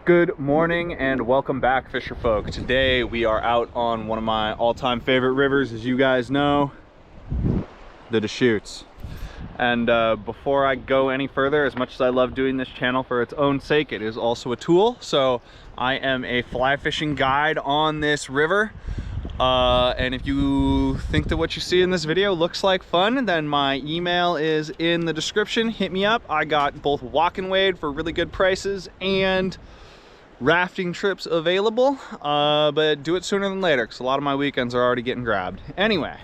Good morning and welcome back, fisher folk. Today we are out on one of my all-time favorite rivers, as you guys know, the Deschutes. And before I go any further, as much as I love doing this channel for its own sake, it is also a tool. So I am a fly fishing guide on this river. And if you think that what you see in this video looks like fun, then my email is in the description. Hit me up. I got both walk and wade for really good prices and rafting trips available, but do it sooner than later because a lot of my weekends are already getting grabbed. Anyway,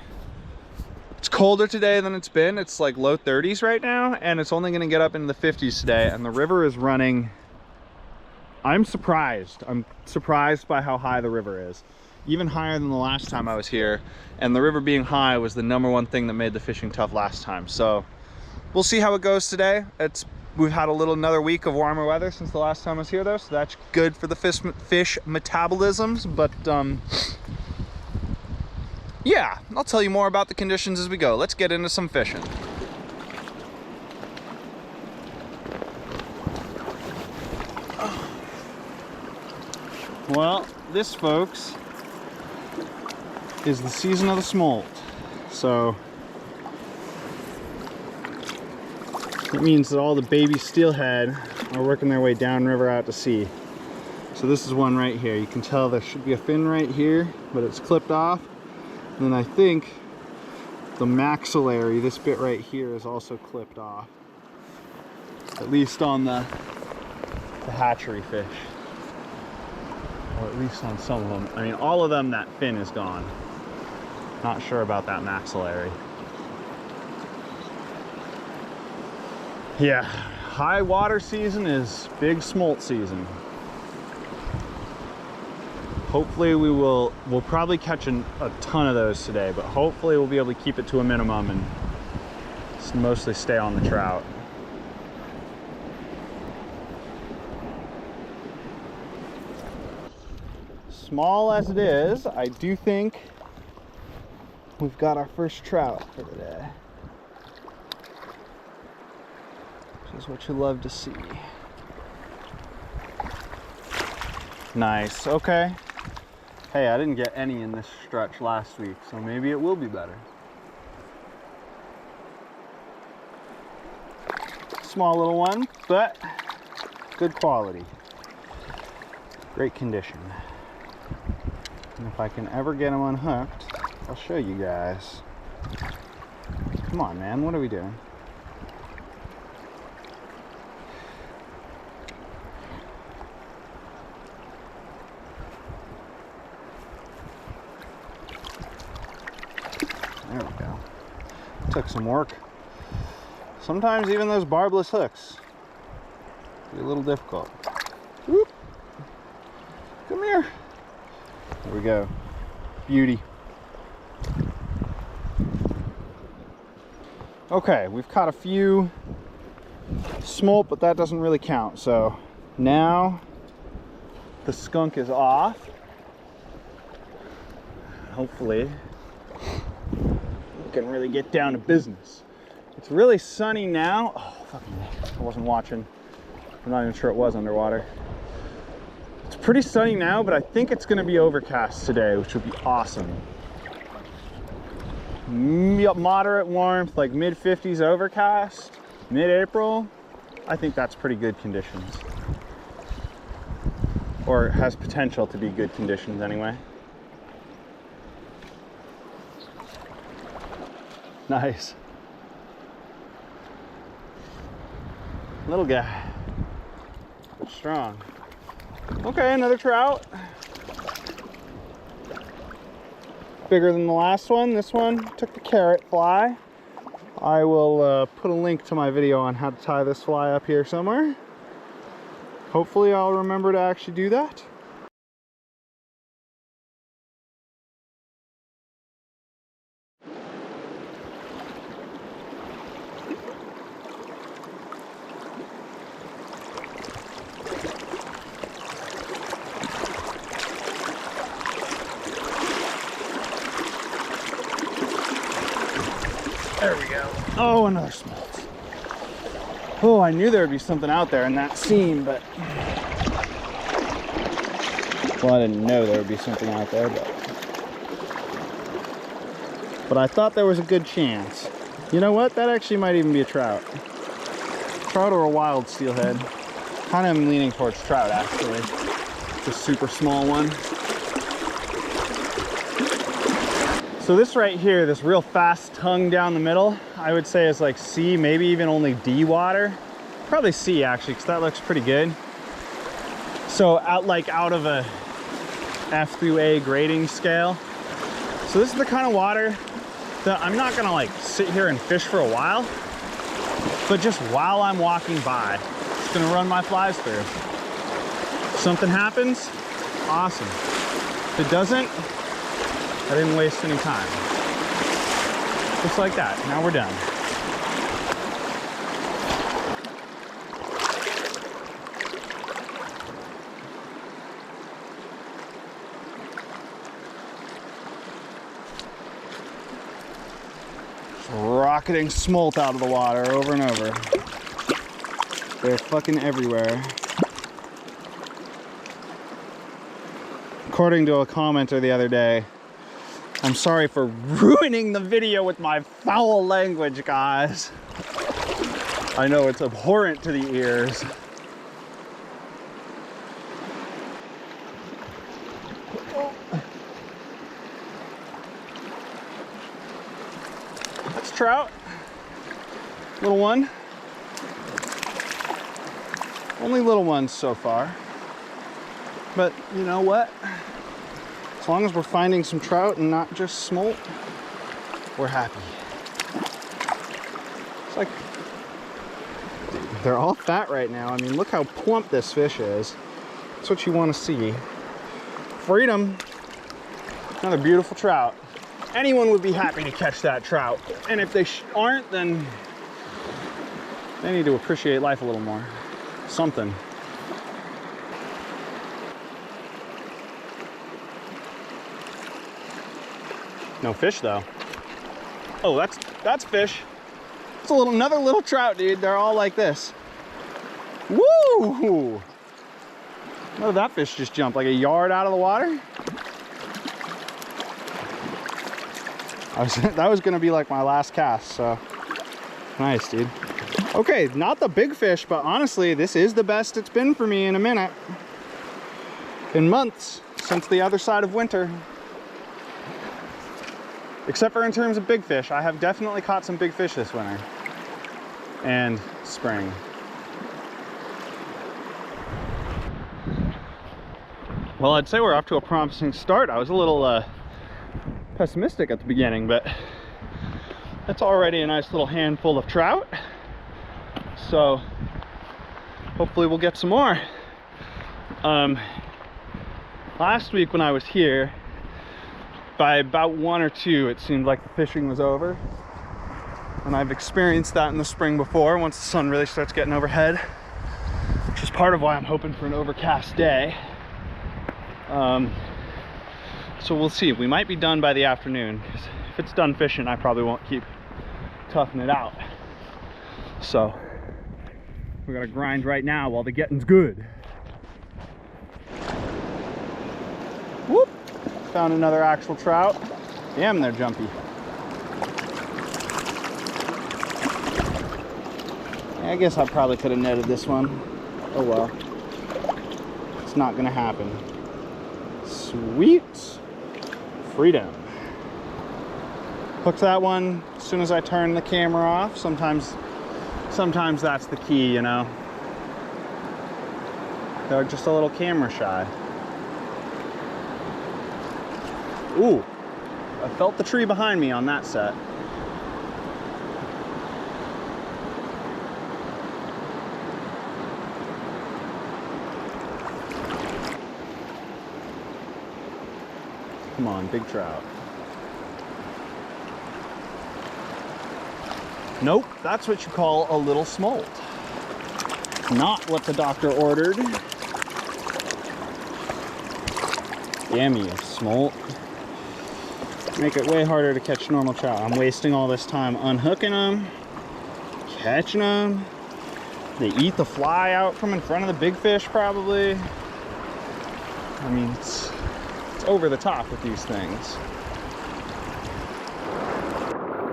it's colder today than it's been. It's like low 30s right now, and it's only going to get up into the 50s today, and the river is running. I'm surprised by how high the river is, even higher than the last time I was here. And the river being high was the #1 thing that made the fishing tough last time. So we'll see how it goes today. We've had another week of warmer weather since the last time I was here though, so that's good for the fish metabolisms. But yeah, I'll tell you more about the conditions as we go. Let's get into some fishing. Well, this, folks, is the season of the smolt. So it means that all the baby steelhead are working their way downriver out to sea. So this is one right here. You can tell there should be a fin right here, but it's clipped off. And then I think the maxillary, this bit right here, is also clipped off. At least on the hatchery fish. Or at least on some of them. I mean, all of them, that fin is gone. Not sure about that maxillary. Yeah, high water season is big smolt season. Hopefully we'll probably catch a ton of those today, but hopefully we'll be able to keep it to a minimum and mostly stay on the trout. Small as it is, I do think we've got our first trout for today. Is what you love to see. Nice. Okay. Hey, I didn't get any in this stretch last week, so maybe it will be better. Small little one, but good quality. Great condition. And if I can ever get him unhooked, I'll show you guys. Come on, man. What are we doing? There we go. Took some work. Sometimes even those barbless hooks be a little difficult. Whoop. Come here. There we go. Beauty. Okay, we've caught a few smolt, but that doesn't really count. So now the skunk is off. Hopefully can really get down to business. It's really sunny now. Oh, fucking, I wasn't watching. I'm not even sure it was underwater. It's pretty sunny now, but I think it's going to be overcast today, which would be awesome. Moderate warmth, like mid-50s overcast, mid-April. I think that's pretty good conditions. Or has potential to be good conditions anyway. Nice. Little guy, but strong. Okay, another trout. Bigger than the last one. This one took the carrot fly. I will put a link to my video on how to tie this fly up here somewhere. Hopefully I'll remember to actually do that. There we go. Oh, another smolt. Oh, I knew there would be something out there in that seam, but Well, I didn't know there would be something out there, but I thought there was a good chance. You know what? That actually might even be a trout. Trout or a wild steelhead. Kind of am leaning towards trout, actually. It's a super small one. So this right here, this real fast tongue down the middle, I would say is like C, maybe even only D water. Probably C actually, because that looks pretty good. So out of a F through A grading scale. So this is the kind of water that I'm not gonna like sit here and fish for a while, but just while I'm walking by, just gonna run my flies through. If something happens, awesome. If it doesn't, I didn't waste any time. Just like that, now we're done. Rocketing smolt out of the water over and over. They're fucking everywhere. According to a commenter the other day, I'm sorry for ruining the video with my foul language, guys. I know it's abhorrent to the ears. That's trout. Little one. Only little ones so far. But you know what? As long as we're finding some trout and not just smolt, we're happy. It's like, they're all fat right now. I mean, look how plump this fish is. That's what you want to see. Freedom. Another beautiful trout. Anyone would be happy to catch that trout. And if they aren't, then they need to appreciate life a little more. Something. No fish though. Oh, that's fish. It's another little trout, dude. They're all like this. Woo! Look at that fish just jump like a yard out of the water. That was gonna be like my last cast, so nice, dude. Okay, not the big fish, but honestly, this is the best it's been for me in a minute. In months, since the other side of winter. Except for in terms of big fish. I have definitely caught some big fish this winter. And spring. Well, I'd say we're off to a promising start. I was a little pessimistic at the beginning, but that's already a nice little handful of trout. So hopefully we'll get some more. Last week when I was here, by about 1 or 2, it seemed like the fishing was over. And I've experienced that in the spring before, once the sun really starts getting overhead, which is part of why I'm hoping for an overcast day. So we'll see. We might be done by the afternoon, because if it's done fishing, I probably won't keep toughing it out. So we gotta grind right now while the getting's good. Whoop! Found another actual trout. Damn, they're jumpy. I guess I probably could have netted this one. Oh well. It's not gonna happen. Sweet. Freedom. Hooked that one as soon as I turned the camera off. Sometimes that's the key, you know. They're just a little camera shy. Ooh, I felt the tree behind me on that set. Come on, big trout. Nope, that's what you call a little smolt. Not what the doctor ordered. Damn you, smolt. Make it way harder to catch normal trout. I'm wasting all this time unhooking them, catching them. They eat the fly out from in front of the big fish probably. I mean, it's over the top with these things.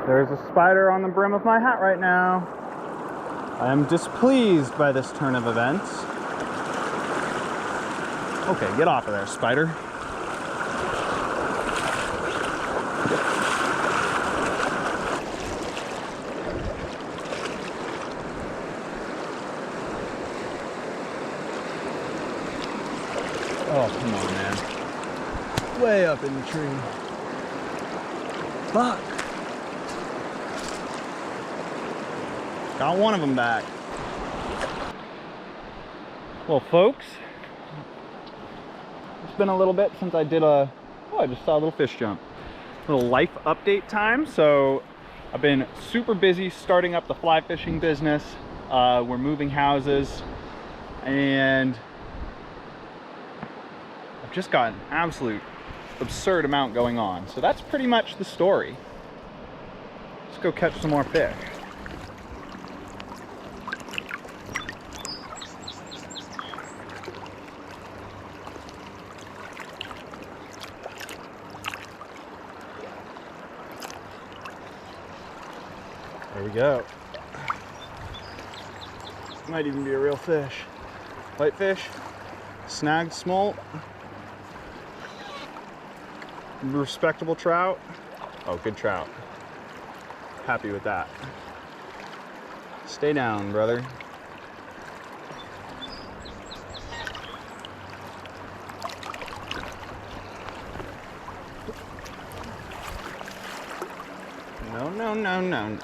There's a spider on the brim of my hat right now. I am displeased by this turn of events. Okay, get off of there, spider. Oh, come on, man. Way up in the tree. Fuck. Got one of them back. Well, folks, it's been a little bit since I did I just saw a little fish jump. A little life update time. So I've been super busy starting up the fly fishing business. We're moving houses, and I've just got an absolute absurd amount going on. So that's pretty much the story. Let's go catch some more fish. There we go. Might even be a real fish. Whitefish, snagged smolt, respectable trout. Oh, good trout. Happy with that. Stay down, brother. No, no, no, no.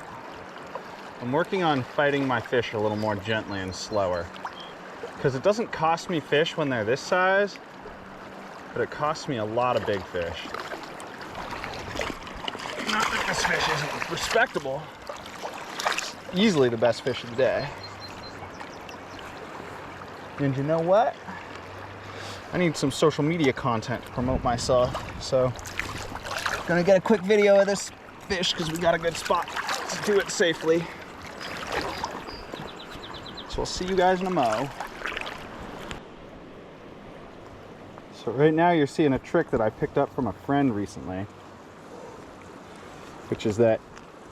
I'm working on fighting my fish a little more gently and slower, because it doesn't cost me fish when they're this size, but it costs me a lot of big fish. Not that this fish isn't respectable. It's easily the best fish of the day. And you know what? I need some social media content to promote myself, so I'm gonna get a quick video of this fish because we got a good spot to do it safely. So we'll see you guys in a mo. So right now you're seeing a trick that I picked up from a friend recently, which is that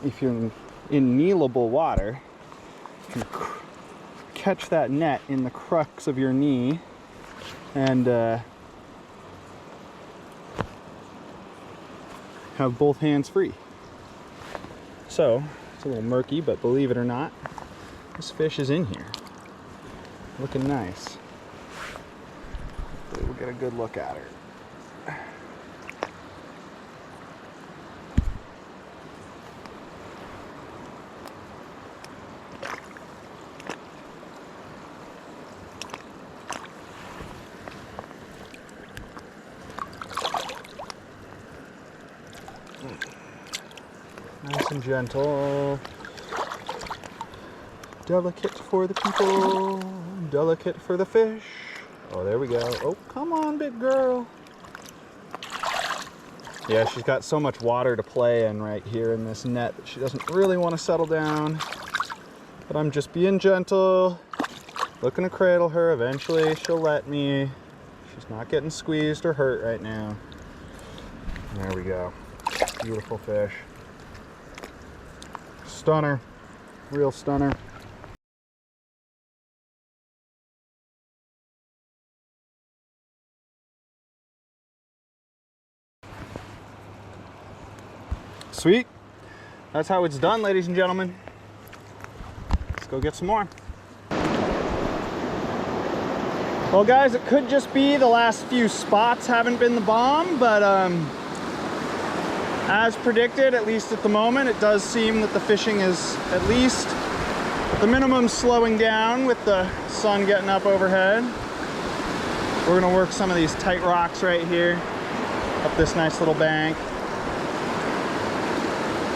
if you're in kneelable water, you can catch that net in the crux of your knee and have both hands free. So it's a little murky, but believe it or not, this fish is in here, looking nice. We'll get a good look at her. Nice and gentle. Delicate for the people, delicate for the fish. Oh, there we go. Oh, come on, big girl. Yeah, she's got so much water to play in right here in this net that she doesn't really want to settle down. But I'm just being gentle, looking to cradle her. Eventually she'll let me. She's not getting squeezed or hurt right now. There we go. Beautiful fish. Stunner. Real stunner. Sweet. That's how it's done, ladies and gentlemen. Let's go get some more. Well, guys, it could just be the last few spots haven't been the bomb, but as predicted, at least at the moment, it does seem that the fishing is at least the minimum slowing down with the sun getting up overhead. We're gonna work some of these tight rocks right here, up this nice little bank.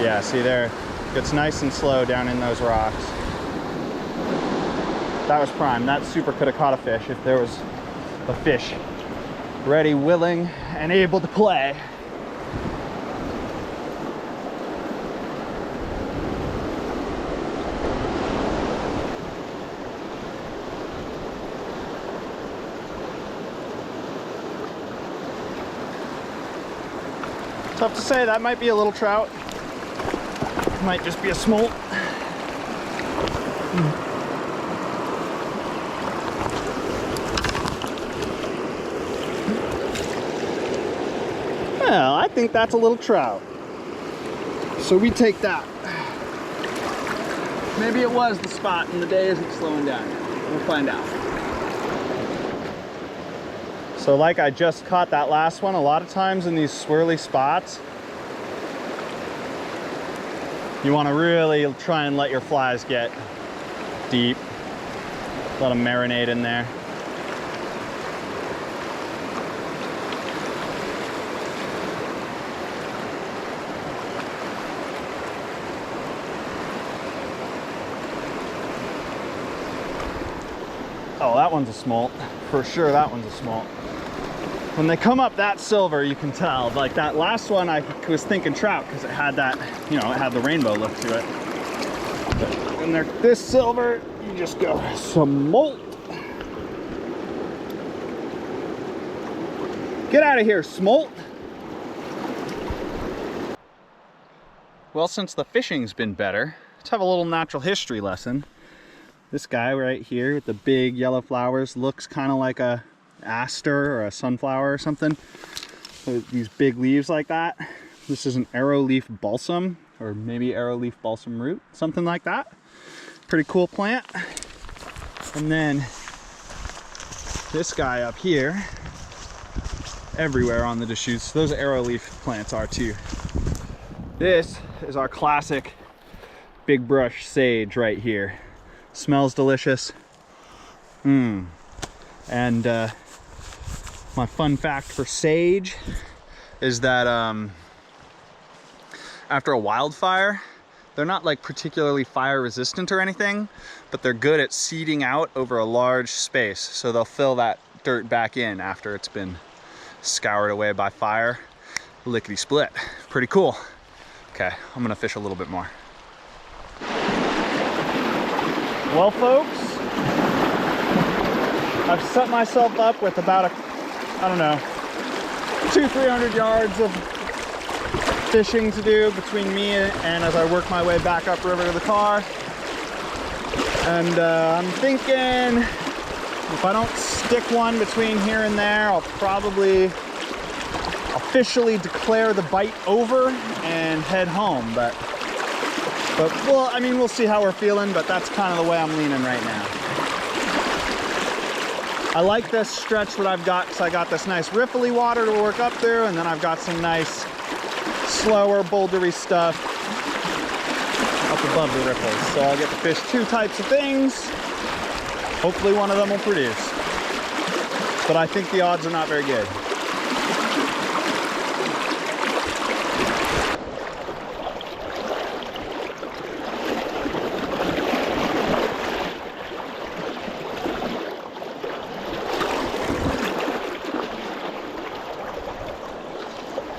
Yeah, see there, it's nice and slow down in those rocks. That was prime. That super could have caught a fish if there was a fish ready, willing, and able to play. Tough to say, that might be a little trout. Might just be a smolt. Well, I think that's a little trout. So we take that. Maybe it was the spot and the day isn't slowing down yet. We'll find out. So like I just caught that last one, a lot of times in these swirly spots, you want to really try and let your flies get deep. Let them marinate in there. Oh, that one's a smolt. For sure, that one's a smolt. When they come up that silver, you can tell. Like that last one, I was thinking trout because it had that, you know, it had the rainbow look to it. But when they're this silver, you just go smolt. Get out of here, smolt. Well, since the fishing's been better, let's have a little natural history lesson. This guy right here with the big yellow flowers looks kind of like a aster or a sunflower or something. These big leaves like that. This is an arrowleaf balsam, or maybe arrowleaf balsam root, something like that. Pretty cool plant. And then this guy up here, everywhere on the Deschutes, those arrowleaf plants are too. This is our classic big brush sage right here. Smells delicious. And my fun fact for sage is that after a wildfire, they're not like particularly fire resistant or anything, but they're good at seeding out over a large space. So they'll fill that dirt back in after it's been scoured away by fire. Lickety split. Pretty cool. Okay, I'm gonna fish a little bit more. Well, folks, I've set myself up with about I don't know, 200-300 yards of fishing to do between me and as I work my way back upriver to the car. And I'm thinking if I don't stick one between here and there, I'll probably officially declare the bite over and head home. But well, I mean, we'll see how we're feeling, but that's kind of the way I'm leaning right now. I like this stretch that I've got because I got this nice riffly water to work up through, and then I've got some nice slower bouldery stuff up above the riffles. So I'll get to fish two types of things. Hopefully one of them will produce. But I think the odds are not very good.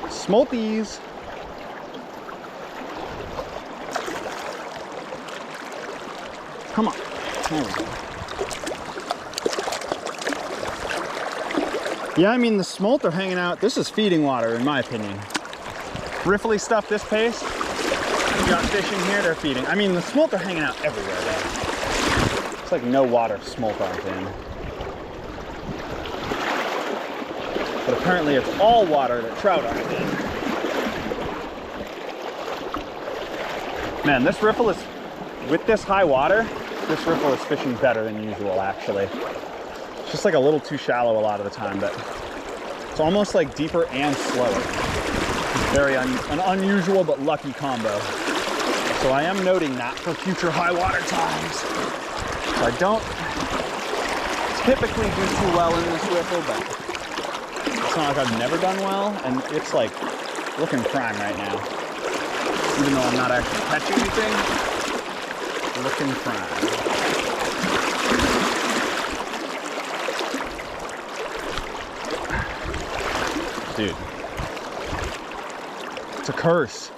Smolties. Come on. There we go. Yeah, I mean, the smolt are hanging out. This is feeding water, in my opinion. Riffly stuff this pace. You got fish in here, they're feeding. I mean, the smolt are hanging out everywhere, though. It's like no water smolt aren't in. But apparently it's all water that trout aren't in. Man, this riffle is, with this high water, this riffle is fishing better than usual, actually. It's just like a little too shallow a lot of the time, but it's almost like deeper and slower. It's very an unusual but lucky combo. So I am noting that for future high water times. So I don't typically do too well in this riffle, but it's not like I've never done well, and it's like looking prime right now. Even though I'm not actually catching anything, looking prime. Dude, it's a curse.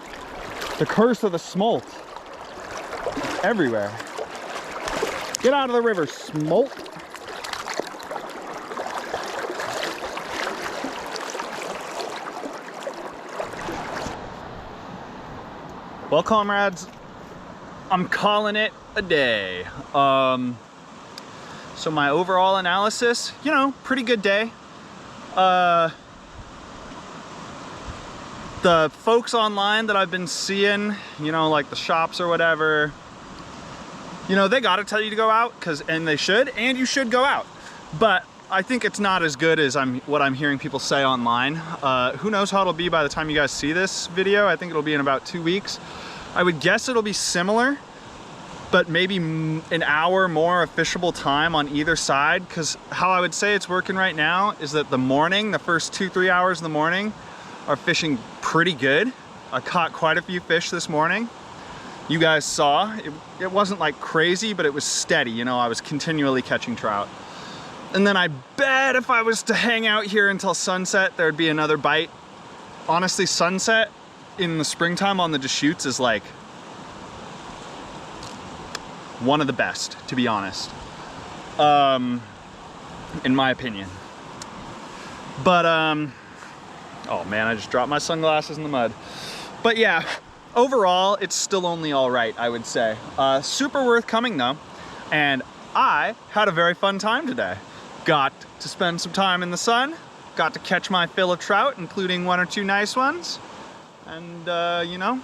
The curse of the smolt. It's everywhere. Get out of the river, smolt. Well, comrades, I'm calling it a day. So my overall analysis, you know, pretty good day. The folks online that I've been seeing, you know, like the shops or whatever, you know, they gotta tell you to go out, and they should, and you should go out. But I think it's not as good as what I'm hearing people say online. Who knows how it'll be by the time you guys see this video. I think it'll be in about 2 weeks. I would guess it'll be similar, but maybe an hour more officiable time on either side, because how I would say it's working right now is that the morning, the first 2-3 hours in the morning, are fishing pretty good. I caught quite a few fish this morning. You guys saw, it wasn't like crazy, but it was steady. You know, I was continually catching trout. And then I bet if I was to hang out here until sunset, there'd be another bite. Honestly, sunset in the springtime on the Deschutes is like one of the best, to be honest, in my opinion. But, oh man, I just dropped my sunglasses in the mud. But yeah, overall, it's still only all right, I would say. Super worth coming though. And I had a very fun time today. Got to spend some time in the sun, got to catch my fill of trout, including 1 or 2 nice ones. And you know,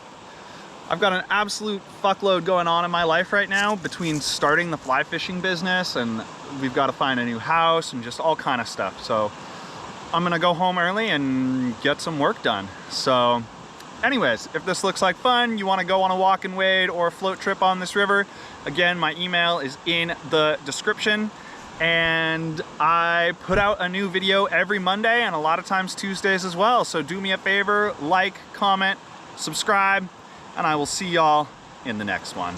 I've got an absolute fuckload going on in my life right now between starting the fly fishing business, and we've got to find a new house and just all kind of stuff. So I'm gonna go home early and get some work done. So anyways, if this looks like fun, you want to go on a walk and wade or a float trip on this river, again, my email is in the description. And I put out a new video every Monday and a lot of times Tuesdays as well. So do me a favor, like, comment, subscribe, and I will see y'all in the next one.